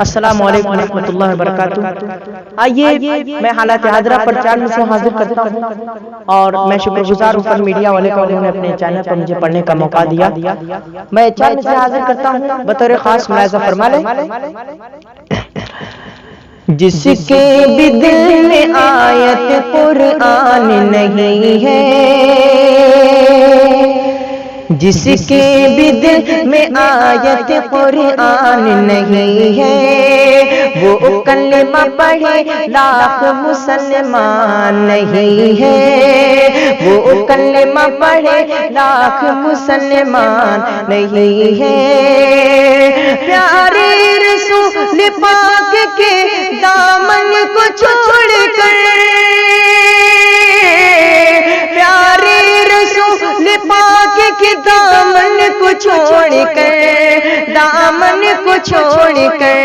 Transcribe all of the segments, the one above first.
السلام علیکم ورحمۃ اللہ وبرکاتہ۔ آئیے میں حالات حاضرہ پر چینل سے حاضر کرتا ہوں اور میں شکر گزار ہوں پر میڈیا والے کا، انہوں نے اپنے چینل پر مجھے پڑھنے کا موقع دیا۔ میں چینل سے حاضر کرتا ہوں، بطور خاص ملاحظہ فرما لیں۔ جس کے بھی دل میں آیت قرآن نہیں ہے، جس کے بھی دل میں آیت قرآن نہیں ہے، وہ کلمہ پڑھے لاکھ مسلمان نہیں ہے، وہ کلمہ پڑھے لاکھ مسلمان نہیں ہے۔ پیارے رسول پاک کے دامن کو چھوڑ کر، پیارے رسول پاک کے دامن کو چھوڑ کر، دامن کو چھوڑ کر،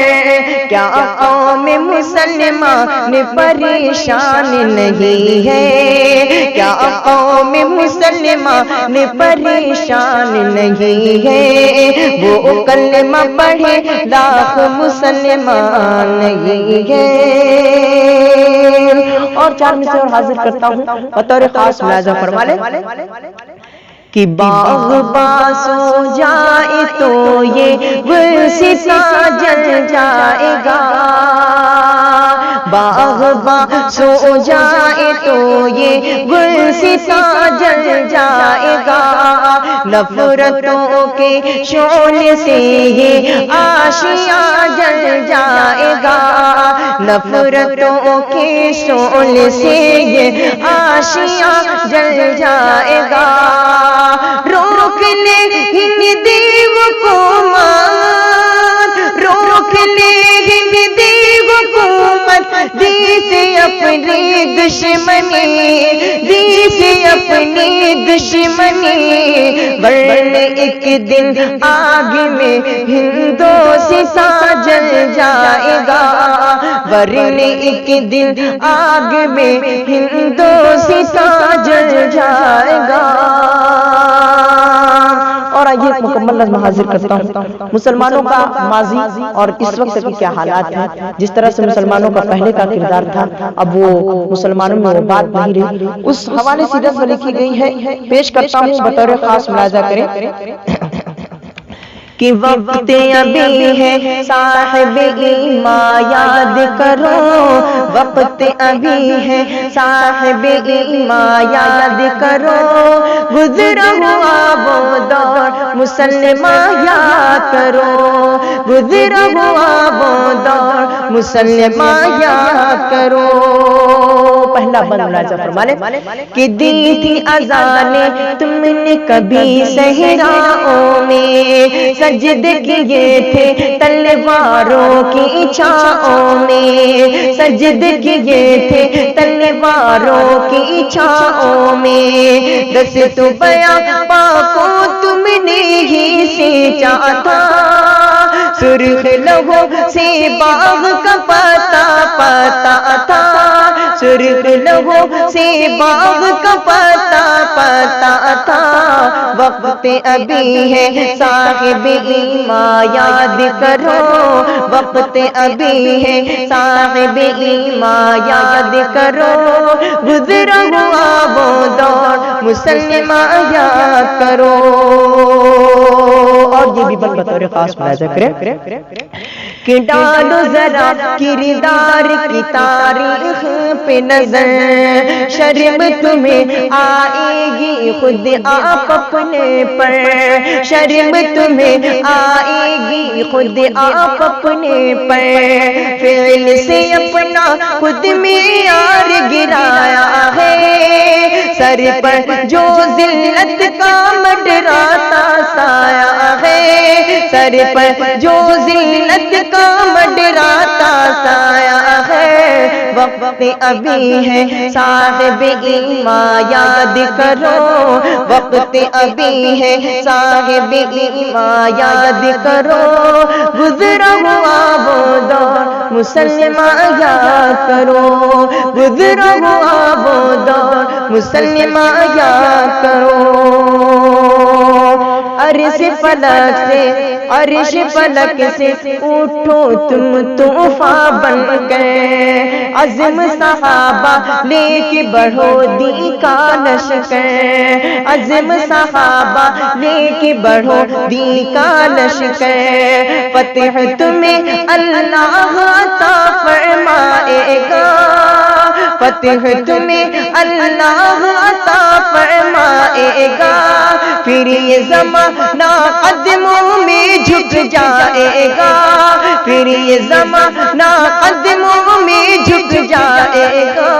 کیا قوم مسلمان پریشان نہیں ہے، کیا قوم مسلمان پریشان نہیں ہے، وہ کلمہ پڑھے لاکھ مسلمان نہیں ہے۔ اور چار میں سے اور حاضر کرتا ہوں، بطور خاص ملاحظہ فرما لیں کہ باغ سو جائے تو یہ گلستاں جل جائے گا، باغ سو جائے تو یہ گلستاں جل جائے گا، نفرتوں کے شعلے سے یہ آشیاں جل جائے گا، نفرتوں کے شعلے سے یہ آشیاں جل جائے گا، روک لے ہند دیو کو مان، روک لے ہند دیو کو مت، دی سے اپنی دشمنی، دی سے اپنی دشمنی، ورنہ ایک دن آگ میں ہندوستاں جل جائے گا، ورنہ ایک دن آگ میں ہندوستاں جل جائے گا۔ اور آئیے ایک مکمل نظم حاضر کرتا ہوں، مسلمانوں کا ماضی اور اس وقت کی کیا حالات ہیں، جس طرح سے مسلمانوں کا پہلے کا کردار تھا، اب وہ مسلمانوں میں وہ بات نہیں رہی، اس حوالے سے نظم لکھی گئی ہے، پیش کرتا ہوں، بطور خاص ملاحظہ کریں کہ وقت ابھی ہے صاحب ایمان یاد کرو، وقت ابھی ہے صاحب ایمان یاد کرو، گزرا ہوا وہ دور مسلمان یاد کرو، گزرا ہوا وہ دور مسلمان یاد کرو۔ پہلا بند ملاحظہ فرما لیں کہ دی تھی اذانیں تم نے کبھی صحراؤں میں، سجدے کیے تھے تلواروں کی چھاؤں میں، سجدے کیے تھے تلواروں کی چھاؤں میں، دست بیاں پاکوں تم نے ہی سینچا تھا، سرخ لہو سے باغ کا پتا پتا تھا، سرخ لہو سے باغ کا پتا پتا تھا، وقت ابھی ہے صاحب ایمان یاد کرو، وقت ابھی ہے صاحب ایمان یاد کرو، گزرا ہوا وہ دور مسلمان یاد کرو۔ اور یہ بھی بطور خاص ملاحظہ کریں کہ ڈالو ذرا کردار کی تاریخ پہ نظر، شرم تمہیں آئے گی خود آپ اپنے پر، شرم تمہیں آئے گی خود آپ اپنے پر، فعل سے اپنا خود معیار گرایا ہے، سر پر جو ذلت کا منڈراتا سایہ ہے، سر پر جو ذلت کا منڈراتا سایہ ہے، وقت ابھی ہے صاحب ایمان یاد کرو، وقت ابھی ہے صاحب ایمان یاد کرو، گزرا ہوا وہ دور مسلمان یاد کرو، گزرا ہوا وہ دور مسلمان یاد کرو۔ عرش فلک سے، عرش فلک سے اٹھو تم طوفان بن کے، عزم صحابہ لے کے بڑھو دین کا لشکر، عزم صحابہ لے کے بڑھو دین کا لشکر، فتح تمہیں اللہ عطا فرمائے گا، فتح تمہیں اللہ عطا فرمائے گا، پھر یہ زمانہ قدموں میں جھک جائے گا، پھر یہ زمانہ قدموں میں جھک جائے گا،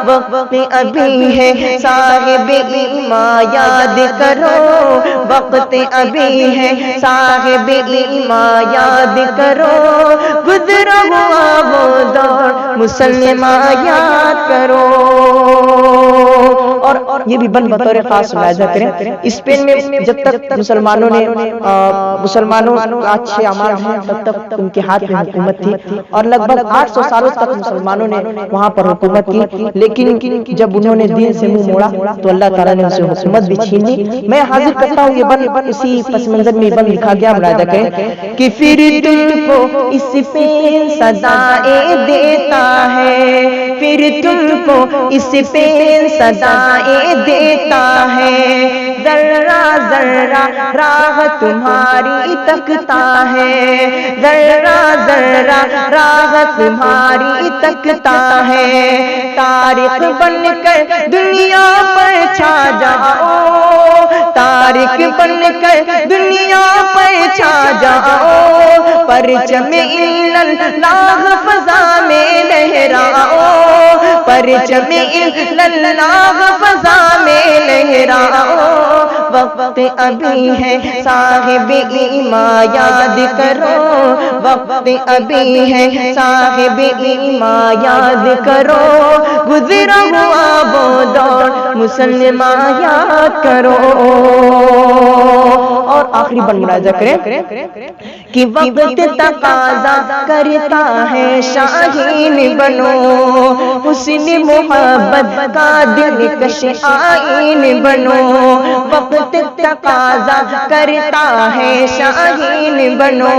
وقت ابھی ہے صاحب ایمان یاد کرو، وقت ابھی ہے صاحب ایمان یاد کرو، گزرا ہوا وہ دور مسلمان یاد کرو۔ اور یہ بھی بطور خاص ملاحظہ کریں، اسپین میں جب تک مسلمانوں نے مسلمانوں اچھے اعمال ہیں تب تک ان کے ہاتھ میں حکومت تھی، اور لگ بھگ 800 سالوں تک مسلمانوں نے وہاں پر حکومت کی، لیکن جب انہوں نے دین سے منہ موڑا تو اللہ تعالیٰ نے ان سے حکومت بھی چھین لی۔ میں حاضر کرتا ہوں یہ بند اسی پس منظر میں بند لکھا گیا، ملاحظہ کریں کہ پھر تم کو اس پہ سزائیں دیتا ہے، پھر تم کو اس پہ سزائیں دیتا ہے، ذرہ ذرہ راہ تمہاری تکتا ہے، ذرہ ذرہ راہ تمہاری تکتا ہے، تاریخ بن کر دنیا پر چھا جاؤ، تاریخ بن کر دنیا پر چھا جاؤ، پرچم اللہ فضا میں لہراؤ، پرچم اللہ فضا میں لہراؤ، وقت ابھی ہے صاحب ایمان یاد کرو، وقت ابھی ہے صاحب ایمان یاد کرو، گزرا ہوا وہ دور مسلمان یاد کرو۔ اور آخری بند ملاحظہ کریں کہ وقت تقاضا کرتا ہے شاہین بنو، حسن محبت کا دلکش آئین بنو، وقت تقاضا کرتا ہے شاہین بنو،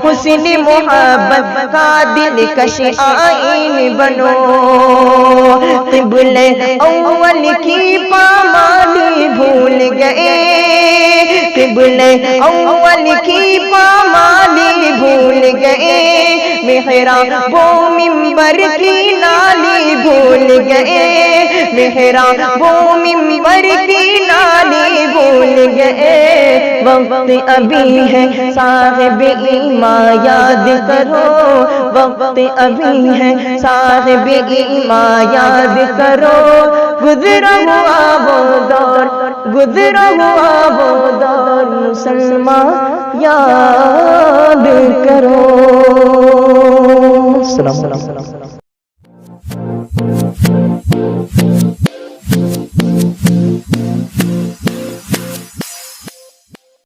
حسن محبت کا دلکش آئین بنو، قبلہ اول کی پامالی بھول گئے، قبلہ اول کی پامالی بھول گئے، محراب و منبر کی نالی بھول گئے، محراب و منبر کی نالی بھول گئے، وقت ابھی ہے صاحب ایمان یاد کرو، وقت ابھی ہے صاحب ایمان یاد کرو، گزرا ہوا وہ دور، گزرا ہوا وہ دور مسلمان یاد کرو۔ السلام علیکم۔